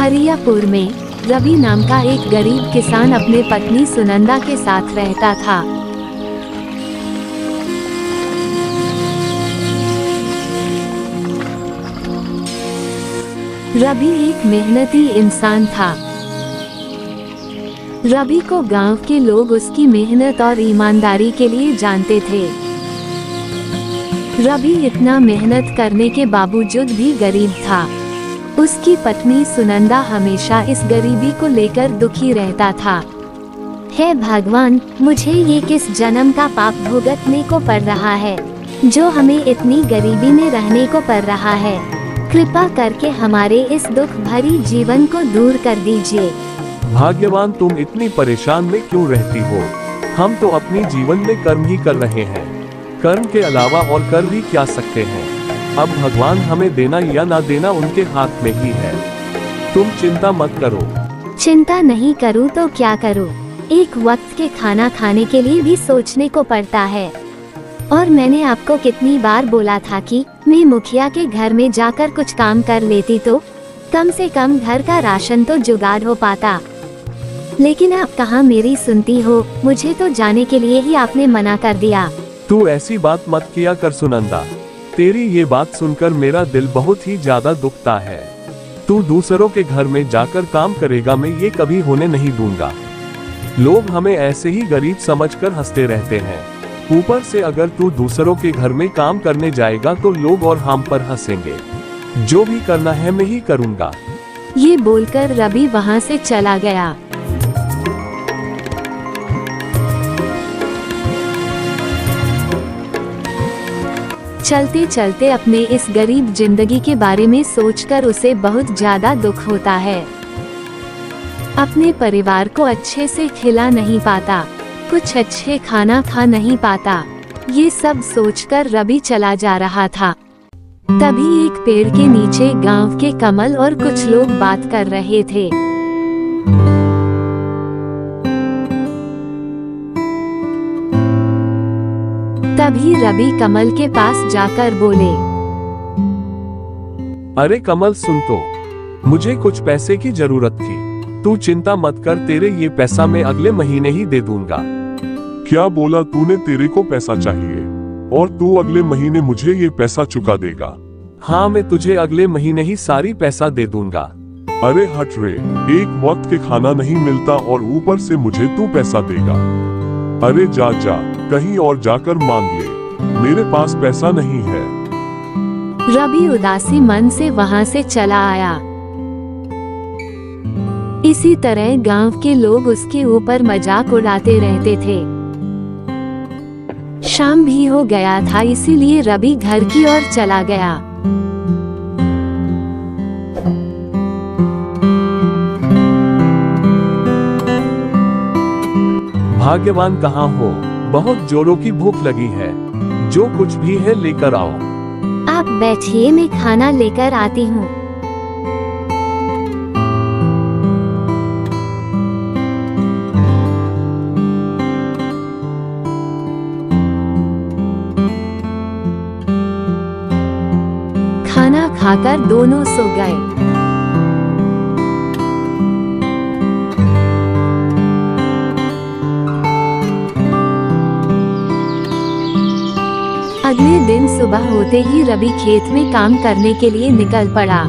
हरियापुर में रवि नाम का एक गरीब किसान अपने पत्नी सुनंदा के साथ रहता था। रवि एक मेहनती इंसान था। रवि को गांव के लोग उसकी मेहनत और ईमानदारी के लिए जानते थे। रवि इतना मेहनत करने के बावजूद भी गरीब था। उसकी पत्नी सुनंदा हमेशा इस गरीबी को लेकर दुखी रहता था। हे भगवान, मुझे ये किस जन्म का पाप भुगतने को पड़ रहा है, जो हमें इतनी गरीबी में रहने को पड़ रहा है। कृपा करके हमारे इस दुख भरी जीवन को दूर कर दीजिए। भाग्यवान, तुम इतनी परेशान में क्यों रहती हो? हम तो अपनी जीवन में कर्म ही कर रहे हैं। कर्म के अलावा और कर भी क्या सकते हैं? अब भगवान हमें देना या ना देना उनके हाथ में ही है। तुम चिंता मत करो। चिंता नहीं करूं तो क्या करूं? एक वक्त के खाना खाने के लिए भी सोचने को पड़ता है। और मैंने आपको कितनी बार बोला था कि मैं मुखिया के घर में जाकर कुछ काम कर लेती तो कम से कम घर का राशन तो जुगाड़ हो पाता। लेकिन आप कहाँ मेरी सुनती हो? मुझे तो जाने के लिए ही आपने मना कर दिया। तू ऐसी बात मत किया कर सुनंदा। तेरी ये बात सुनकर मेरा दिल बहुत ही ज्यादा दुखता है। तू दूसरों के घर में जाकर काम करेगा, मैं ये कभी होने नहीं दूंगा। लोग हमें ऐसे ही गरीब समझकर हंसते रहते हैं। ऊपर से अगर तू दूसरों के घर में काम करने जाएगा तो लोग और हम पर हंसेंगे। जो भी करना है मैं ही करूंगा। ये बोलकर रवि वहाँ से चला गया। चलते चलते अपने इस गरीब जिंदगी के बारे में सोचकर उसे बहुत ज्यादा दुख होता है। अपने परिवार को अच्छे से खिला नहीं पाता, कुछ अच्छे खाना खा नहीं पाता। ये सब सोचकर रवि चला जा रहा था। तभी एक पेड़ के नीचे गांव के कमल और कुछ लोग बात कर रहे थे। तभी रवि कमल के पास जाकर बोले, अरे कमल, सुन तो, मुझे कुछ पैसे की जरूरत थी। तू चिंता मत कर, तेरे ये पैसा मैं अगले महीने ही दे दूंगा। क्या बोला तूने? तेरे को पैसा चाहिए और तू अगले महीने मुझे ये पैसा चुका देगा? हाँ, मैं तुझे अगले महीने ही सारी पैसा दे दूंगा। अरे हट रे, एक वक्त के खाना नहीं मिलता और ऊपर से मुझे तू पैसा देगा? अरे जा जा, कहीं और जाकर मांग ले, मेरे पास पैसा नहीं है। रवि उदासी मन से वहाँ से चला आया। इसी तरह गांव के लोग उसके ऊपर मजाक उड़ाते रहते थे। शाम भी हो गया था, इसीलिए रवि घर की ओर चला गया। भाग्यवान, कहाँ हो? बहुत जोरों की भूख लगी है। जो कुछ भी है लेकर आओ। आप बैठिए, मैं खाना लेकर आती हूँ। खाना खाकर दोनों सो गए। अगले दिन सुबह होते ही रवि खेत में काम करने के लिए निकल पड़ा।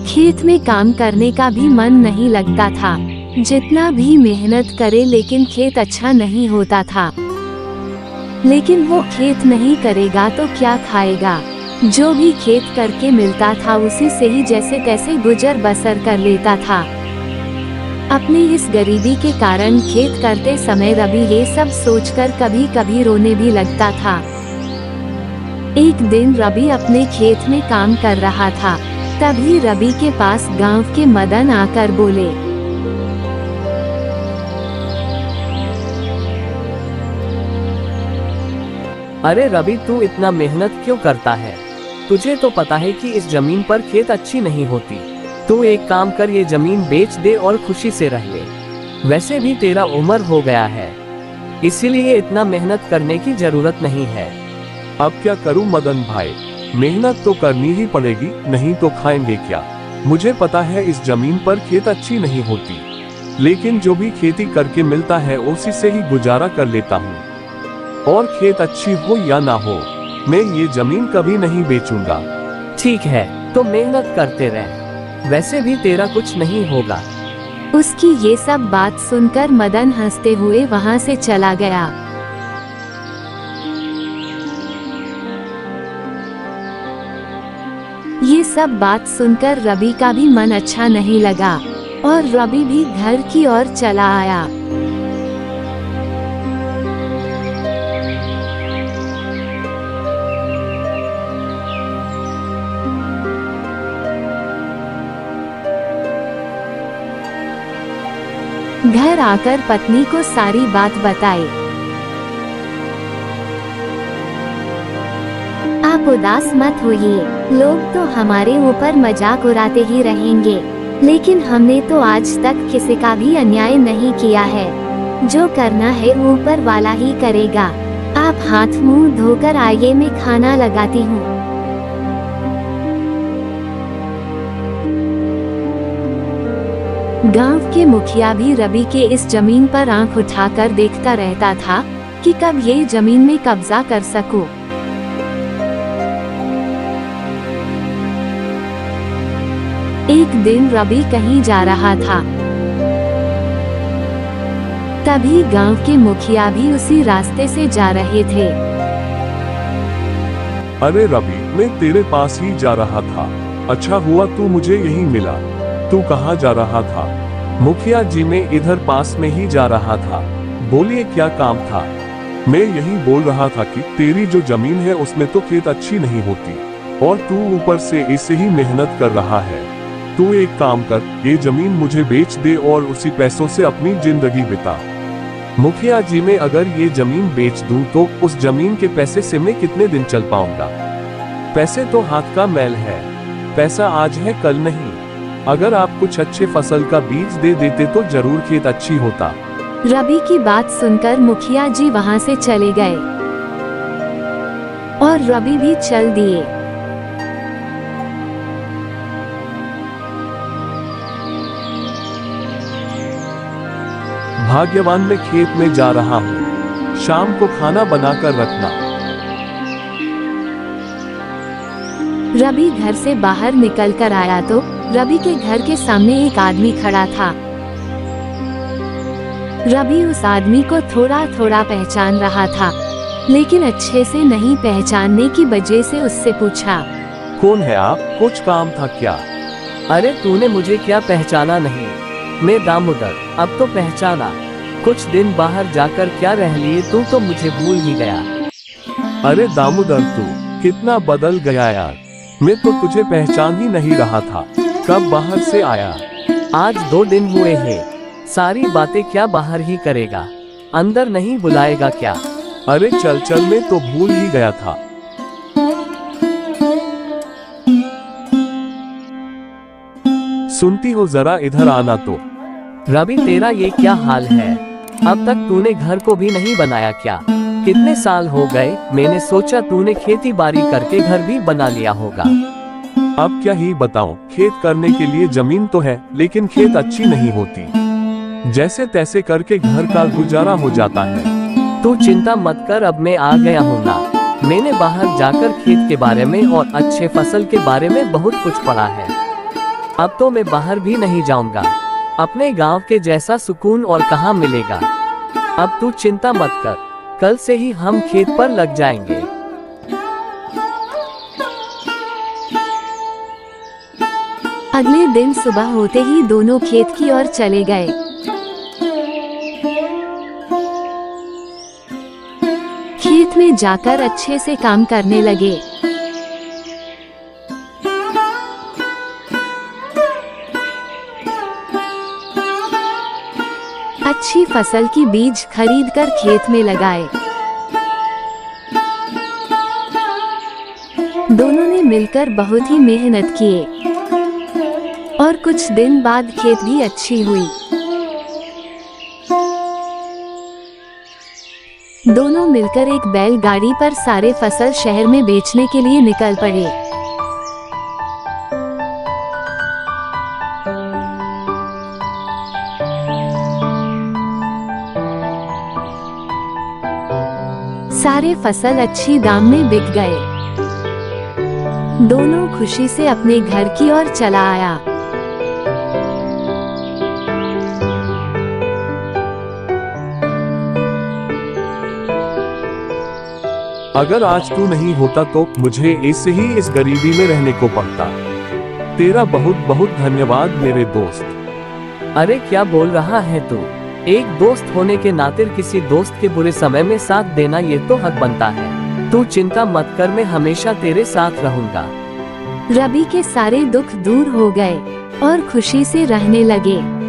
खेत में काम करने का भी मन नहीं लगता था। जितना भी मेहनत करे लेकिन खेत अच्छा नहीं होता था। लेकिन वो खेत नहीं करेगा तो क्या खाएगा? जो भी खेत करके मिलता था उसी से ही जैसे तैसे गुजर बसर कर लेता था। अपनी इस गरीबी के कारण खेत करते समय रवि ये सब सोचकर कभी कभी रोने भी लगता था। एक दिन रवि अपने खेत में काम कर रहा था। तभी रवि के पास गांव के मदन आकर बोले, अरे रवि, तू इतना मेहनत क्यों करता है? तुझे तो पता है कि इस जमीन पर खेत अच्छी नहीं होती। तू एक काम कर, ये जमीन बेच दे और खुशी से रह ले। वैसे भी तेरा उम्र हो गया है। इसीलिए इतना मेहनत करने की जरूरत नहीं है। अब क्या करूं मदन भाई, मेहनत तो करनी ही पड़ेगी, नहीं तो खाएंगे क्या। मुझे पता है इस जमीन पर खेत अच्छी नहीं होती, लेकिन जो भी खेती करके मिलता है उसी से ही गुजारा कर लेता हूँ। और खेत अच्छी हो या ना हो, मैं ये जमीन कभी नहीं बेचूंगा। ठीक है, तो मेहनत करते रह, वैसे भी तेरा कुछ नहीं होगा। उसकी ये सब बात सुनकर मदन हंसते हुए वहां से चला गया। ये सब बात सुनकर रवि का भी मन अच्छा नहीं लगा और रवि भी घर की ओर चला आया। घर आकर पत्नी को सारी बात बताई। आप उदास मत होइए, लोग तो हमारे ऊपर मजाक उड़ाते ही रहेंगे, लेकिन हमने तो आज तक किसी का भी अन्याय नहीं किया है। जो करना है ऊपर वाला ही करेगा। आप हाथ मुंह धोकर आइए, मैं खाना लगाती हूँ। गांव के मुखिया भी रवि के इस जमीन पर आंख उठाकर देखता रहता था कि कब ये जमीन में कब्जा कर सकूं। एक दिन रवि कहीं जा रहा था, तभी गांव के मुखिया भी उसी रास्ते से जा रहे थे। अरे रवि, मैं तेरे पास ही जा रहा था। अच्छा हुआ तू मुझे यहीं मिला। तू कहाँ जा रहा था? मुखिया जी, मैं इधर पास में ही जा रहा था। बोलिए क्या काम था? मैं यही बोल रहा था कि तेरी जो जमीन है उसमें तो खेत अच्छी नहीं होती और तू ऊपर से इसे ही मेहनत कर रहा है। तू एक काम कर, ये जमीन मुझे बेच दे और उसी पैसों से अपनी जिंदगी बिता। मुखिया जी, मैं अगर ये जमीन बेच दूं तो उस जमीन के पैसे से मैं कितने दिन चल पाऊंगा? पैसे तो हाथ का मैल है, पैसा आज है कल नहीं। अगर आप कुछ अच्छे फसल का बीज दे देते तो जरूर खेत अच्छी होता। रवि की बात सुनकर मुखिया जी वहां से चले गए और रवि भी चल दिए। भाग्यवान, मैं खेत में जा रहा हूँ, शाम को खाना बनाकर रखना। रवि घर से बाहर निकलकर आया तो रवि के घर के सामने एक आदमी खड़ा था। रवि उस आदमी को थोड़ा थोड़ा पहचान रहा था, लेकिन अच्छे से नहीं पहचानने की वजह से उससे पूछा, कौन है आप? कुछ काम था क्या? अरे तूने मुझे क्या पहचाना नहीं? मैं दामोदर, अब तो पहचाना। कुछ दिन बाहर जाकर क्या रह लिए, तू तो मुझे भूल ही गया। अरे दामोदर, तू कितना बदल गया यार, मैं तो तुझे पहचान ही नहीं रहा था। कब बाहर से आया? आज 2 दिन हुए हैं। सारी बातें क्या बाहर ही करेगा, अंदर नहीं बुलाएगा क्या? अरे चल चल, मैं तो भूल ही गया था। सुनती हो, जरा इधर आना तो। रवि, तेरा ये क्या हाल है? अब तक तूने घर को भी नहीं बनाया क्या? कितने साल हो गए, मैंने सोचा तूने खेती बाड़ी करके घर भी बना लिया होगा। अब क्या ही बताऊं, खेत करने के लिए जमीन तो है, लेकिन खेत अच्छी नहीं होती। जैसे तैसे करके घर का गुजारा हो जाता है। तू चिंता मत कर, अब मैं आ गया हूँ ना। मैंने बाहर जाकर खेत के बारे में और अच्छे फसल के बारे में बहुत कुछ पढ़ा है। अब तो मैं बाहर भी नहीं जाऊंगा। अपने गांव के जैसा सुकून और कहाँ मिलेगा। अब तू चिंता मत कर, कल से ही हम खेत पर लग जाएंगे। अगले दिन सुबह होते ही दोनों खेत की ओर चले गए। खेत में जाकर अच्छे से काम करने लगे। अच्छी फसल की बीज खरीदकर खेत में लगाए। दोनों ने मिलकर बहुत ही मेहनत किए और कुछ दिन बाद खेत भी अच्छी हुई। दोनों मिलकर एक बैलगाड़ी पर सारे फसल शहर में बेचने के लिए निकल पड़े। सारे फसल अच्छी दाम में बिक गए। दोनों खुशी से अपने घर की ओर चला आया। अगर आज तू नहीं होता तो मुझे ऐसे ही इस गरीबी में रहने को पड़ता। तेरा बहुत बहुत धन्यवाद मेरे दोस्त। अरे क्या बोल रहा है तू? एक दोस्त होने के नाते किसी दोस्त के बुरे समय में साथ देना ये तो हक बनता है। तू चिंता मत कर, मैं हमेशा तेरे साथ रहूंगा। रवि के सारे दुख दूर हो गए और खुशी से रहने लगे।